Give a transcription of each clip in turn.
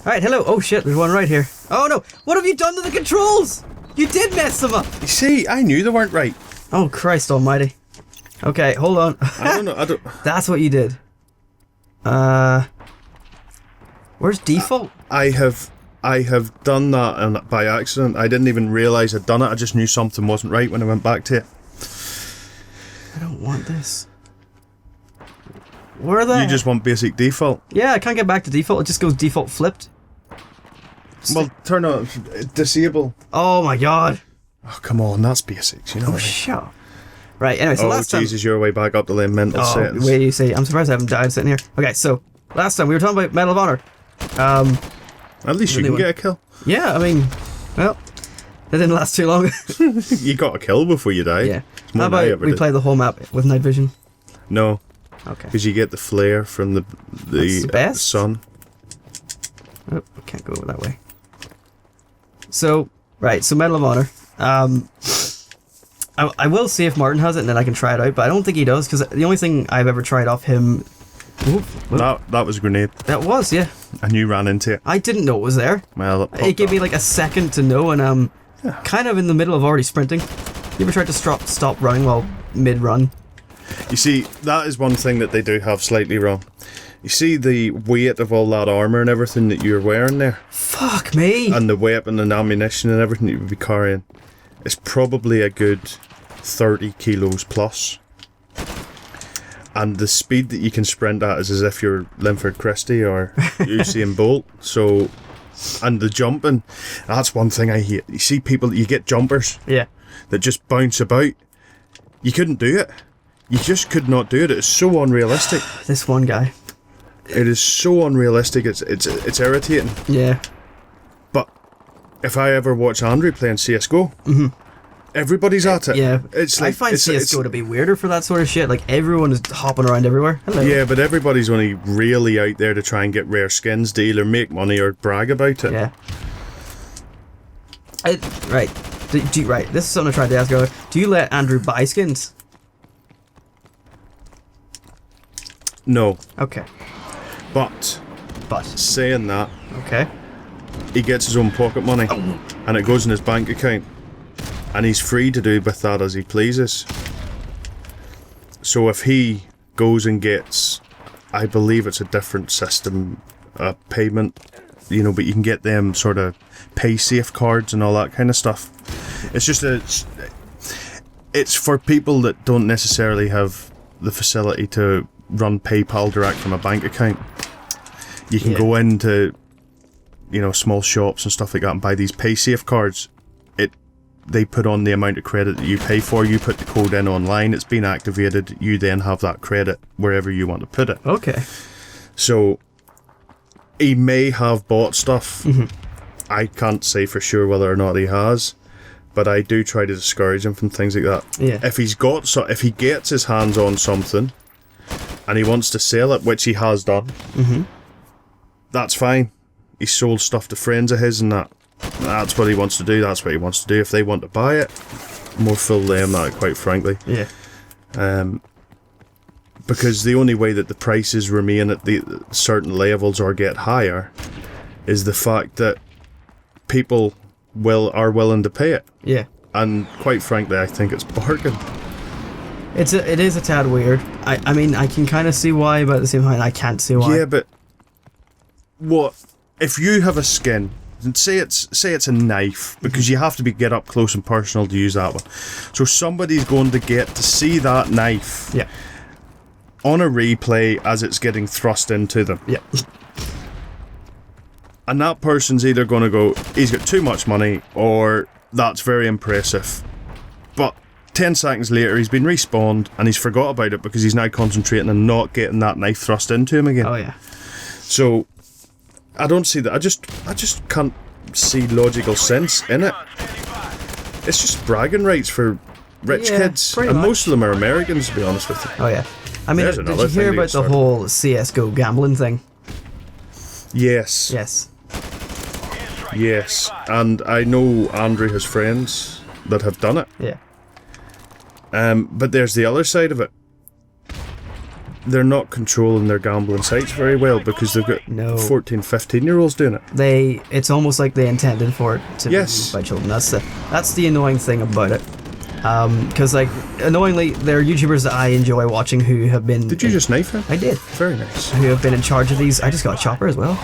Alright, hello. Oh shit, there's one right here. Oh no, what have you done to the controls? You did mess them up. You see, I knew they weren't right. Oh Christ almighty. Okay, hold on. I don't... That's what you did. Where's default? I have done that and by accident. I didn't even realise I'd done it. I just knew something wasn't right when I went back to it. I don't want this. Where are they? You just want basic default? Yeah, I can't get back to default. It just goes default flipped. Well, turn on disable. Oh my god. Oh, come on, that's basics, you know. Oh, shut up. Right, anyway, so last time... Jesus, you're way back up to the mental settings. Wait, you see. I'm surprised I haven't died sitting here. Okay, so, last time we were talking about Medal of Honor. At least you can get a kill. Yeah, I mean, well, it didn't last too long. You got a kill before you died. Yeah. How about we play the whole map with night vision? No. Okay. Because you get the flare from the sun. Oh, I can't go that way. So, right, so Medal of Honor. I will see if Martin has it and then I can try it out, but I don't think he does because the only thing I've ever tried off him... That was a grenade. That was, yeah. And you ran into it. I didn't know it was there. Well, it gave me like a second to know, and kind of in the middle of already sprinting. You ever tried to stop running while mid-run? You see, that is one thing that they do have slightly wrong. You see the weight of all that armour and everything that you're wearing there? Fuck me! And the weapon and ammunition and everything that you would be carrying. It's probably a good 30 kilos plus. And the speed that you can sprint at is as if you're Linford Christie or Usain Bolt. So, and the jumping, that's one thing I hate. You see people, you get jumpers that just bounce about. You couldn't do it. You just could not do it. It's so unrealistic. This one guy. It is so unrealistic. It's irritating. Yeah. But if I ever watch Andrew playing CS:GO, everybody's at it. Yeah, it's like, I find CS:GO to be weirder for that sort of shit. Like everyone is hopping around everywhere. Hello. Yeah, but everybody's only really out there to try and get rare skins to either make money or brag about it. Yeah. Right. Right. This is something I tried to ask earlier. Do you let Andrew buy skins? No. Okay. But saying that, okay, he gets his own pocket money, and it goes in his bank account, and he's free to do with that as he pleases. So if he goes and gets, I believe it's a different system, payment, you know, but you can get them sort of pay safe cards and all that kind of stuff. It's just it's for people that don't necessarily have the facility to run PayPal direct from a bank account. You can go into, you know, small shops and stuff like that and buy these PaySafe cards. They put on the amount of credit that you pay for. You put the code in online. It's been activated. You then have that credit wherever you want to put it. Okay. So he may have bought stuff. I can't say for sure whether or not he has, but I do try to discourage him from things like that. Yeah. If he gets his hands on something and he wants to sell it, which he has done, that's fine. He's sold stuff to friends of his and that's what he wants to do. That's what he wants to do. If they want to buy it, more fool them that, quite frankly. Yeah. Because the only way that the prices remain at the certain levels or get higher is the fact that people are willing to pay it. Yeah. And quite frankly, I think it's bargain. It is a tad weird. I mean, I can kind of see why, but at the same time, I can't see why. Yeah, but what if you have a skin? And say it's a knife, because you have to get up close and personal to use that one. So somebody's going to get to see that knife on a replay as it's getting thrust into them. Yeah. And that person's either going to go, he's got too much money, or that's very impressive. But 10 seconds later, he's been respawned and he's forgot about it because he's now concentrating on not getting that knife thrust into him again. Oh yeah. So I don't see that. I just can't see logical sense in it. It's just bragging rights for rich kids, and most of them are Americans, to be honest with you. Oh yeah. I mean, did you hear about the whole CS:GO gambling thing? Yes. Yes, and I know Andrew has friends that have done it. Yeah. But there's the other side of it. they're not controlling their gambling sites very well because they've got 14, 15-year-olds doing it. It's almost like they intended for it to be used by children. That's the annoying thing about it. Because like annoyingly, there are YouTubers that I enjoy watching who have been. Did you just knife him? I did. Very nice. Who have been in charge of these? I just got a chopper as well.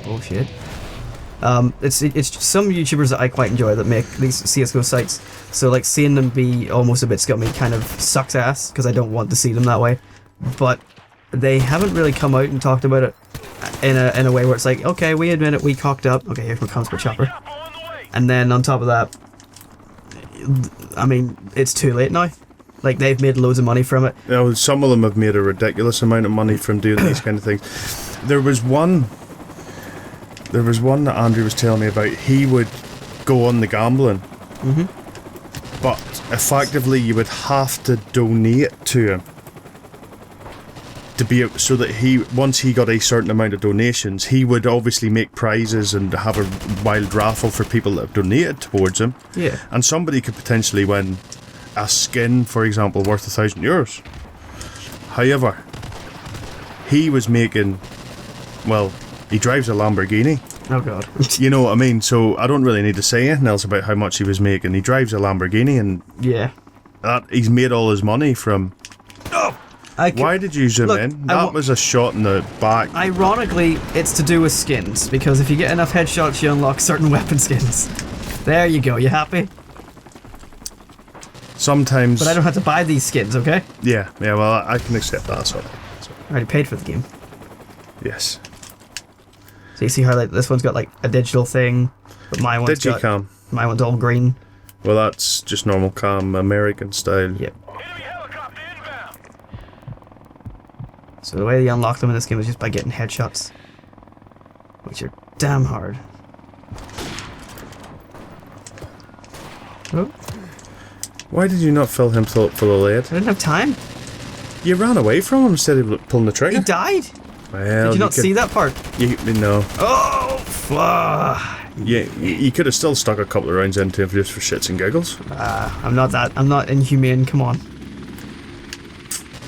Oh shit. It's some YouTubers that I quite enjoy that make these CS:GO sites. So like seeing them be almost a bit scummy kind of sucks ass because I don't want to see them that way. But they haven't really come out and talked about it in a way where it's like, okay, we admit it, we cocked up. Okay, here comes my chopper. And then on top of that, I mean, it's too late now. Like, they've made loads of money from it. You know, some of them have made a ridiculous amount of money from doing these kind of things. There was one that Andrew was telling me about. He would go on the gambling, but effectively you would have to donate to him to be so that once he got a certain amount of donations, he would obviously make prizes and have a wild raffle for people that have donated towards him. Yeah. And somebody could potentially win a skin, for example, worth €1,000. However, he was making, well, he drives a Lamborghini. Oh god. You know what I mean? So I don't really need to say anything else about how much he was making. He drives a Lamborghini, and he's made all his money from. Why did you zoom in? That was a shot in the back. Ironically, it's to do with skins, because if you get enough headshots, you unlock certain weapon skins. There you go, you happy? Sometimes. But I don't have to buy these skins, okay? Yeah, well, I can accept that, so. I already paid for the game. Yes. So you see how like this one's got like a digital thing, but my one's my one's all green. Well, that's just normal cam, American style. Yep. So the way you unlock them in this game is just by getting headshots, which are damn hard. Oh. Why did you not fill him full of lead? I didn't have time. You ran away from him instead of pulling the trigger. He died. Well, did you not see that part? No. Oh, fuck. Yeah, you could have still stuck a couple of rounds into him just for shits and giggles. I'm not inhumane, come on.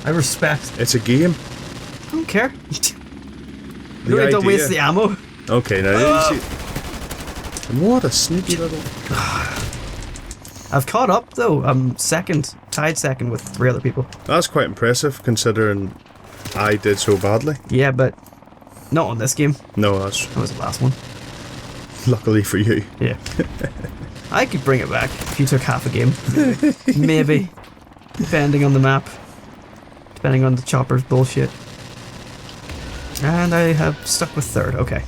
I respect. It's a game. I don't care. You don't need to waste the ammo. Okay, now you see. What a sneaky little. I've caught up though. I'm tied second with 3 other people. That's quite impressive considering I did so badly. Yeah, but not on this game. No, that was the last one. Luckily for you. Yeah. I could bring it back if you took half a game. Maybe. Depending on the map. Depending on the chopper's bullshit. And I have stuck with 3rd, okay.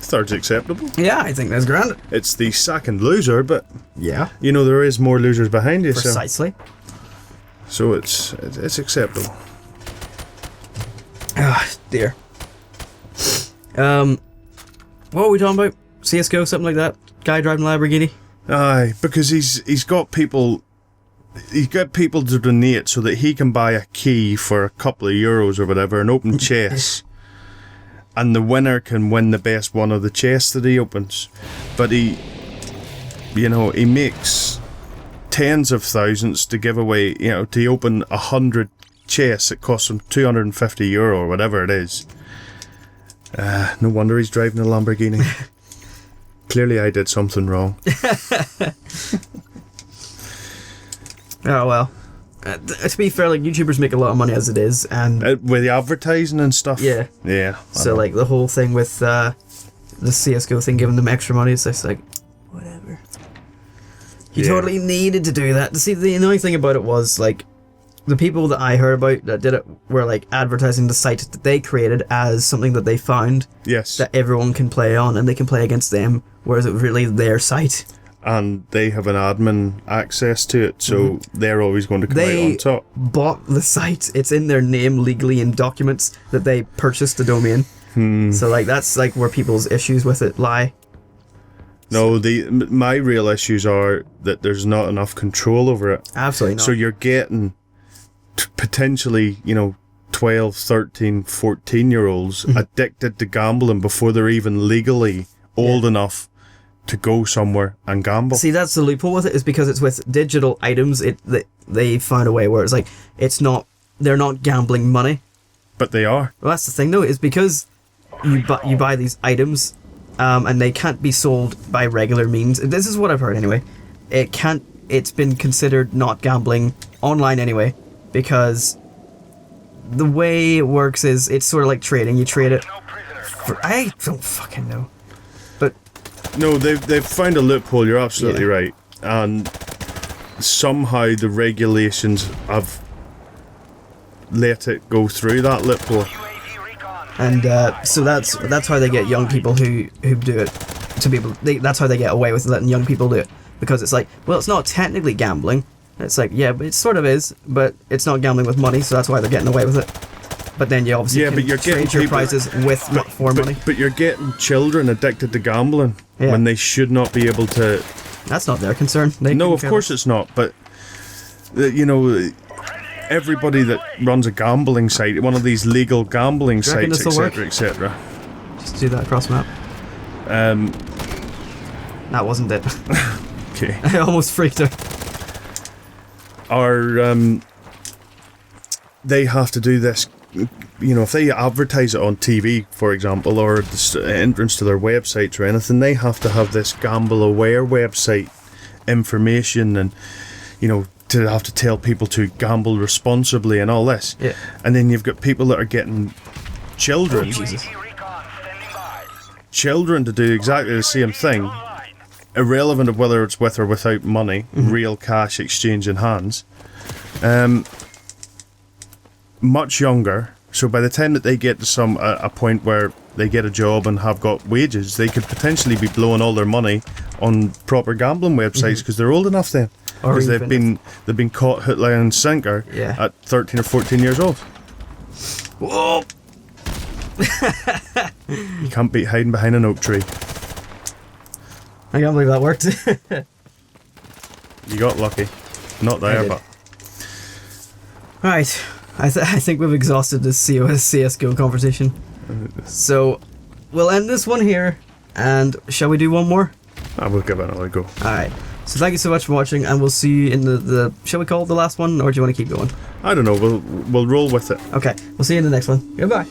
3rd's acceptable. Yeah, I think that's grand. It's the 2nd loser, but yeah, you know there is more losers behind you. Precisely. So it's acceptable. Ah, dear. What were we talking about? CS:GO, something like that? Guy driving a Lamborghini? Aye, because he's got people. He's got people to donate so that he can buy a key for a couple of euros or whatever, and open chests. And the winner can win the best one of the chests that he opens. But he makes tens of thousands to give away, to open 100 chests. It costs him €250 or whatever it is. No wonder he's driving a Lamborghini. Clearly I did something wrong. Oh well. To be fair, like YouTubers make a lot of money as it is, and with the advertising and stuff. Yeah. So like the whole thing with the CS:GO thing, giving them extra money, it's just like whatever. You totally needed to do that. See, the annoying thing about it was like the people that I heard about that did it were like advertising the site that they created as something that they found. Yes. That everyone can play on, and they can play against them, whereas it was really their site. And they have an admin access to it, so they're always going to come out on top. They bought the site. It's in their name legally in documents that they purchased the domain. So like that's like where people's issues with it lie. No, my real issues are that there's not enough control over it. Absolutely not. So you're getting potentially, 12, 13, 14-year-olds addicted to gambling before they're even legally old enough to go somewhere and gamble. See, that's the loophole with it, is because it's with digital items. They found a way where it's like it's not they're not gambling money. But they are. Well, that's the thing, though, is because you buy these items, and they can't be sold by regular means. This is what I've heard anyway. It's been considered not gambling online anyway, because the way it works is it's sort of like trading. You trade it for, I don't fucking know. But no, they've found a loophole. You're absolutely right, and somehow the regulations have let it go through that loophole. And so that's how they get young people who do it to be able. That's how they get away with letting young people do it, because it's like, well, it's not technically gambling. It's like, yeah, but it sort of is, but it's not gambling with money, so that's why they're getting away with it. But then you obviously can but you're trade getting your prizes with for money. But you're getting children addicted to gambling when they should not be able to. That's not their concern. No, of course it's not. But you know, everybody that runs a gambling site, one of these legal gambling sites, etc., etc. Just do that across map. That wasn't it. Okay. I almost freaked out. They have to do this. You know, if they advertise it on TV, for example, or the entrance to their websites or anything, they have to have this gamble-aware website information, and you know, to have to tell people to gamble responsibly and all this. Yeah. And then you've got people that are getting children, children to do exactly the same thing, irrelevant of whether it's with or without money, real cash exchange in hands. Much younger, so by the time that they get to a point where they get a job and have got wages, they could potentially be blowing all their money on proper gambling websites because they're old enough then, because they've been caught hook, line and sinker at 13 or 14 years old. Whoa! You can't beat hiding behind an oak tree. I can't believe that worked. You got lucky. Not there, but right. I think we've exhausted this CSGO conversation. So, we'll end this one here, and shall we do one more? I will give it another go. Alright. So thank you so much for watching, and we'll see you in the shall we call it the last one, or do you want to keep going? I don't know, we'll roll with it. Okay, we'll see you in the next one. Goodbye.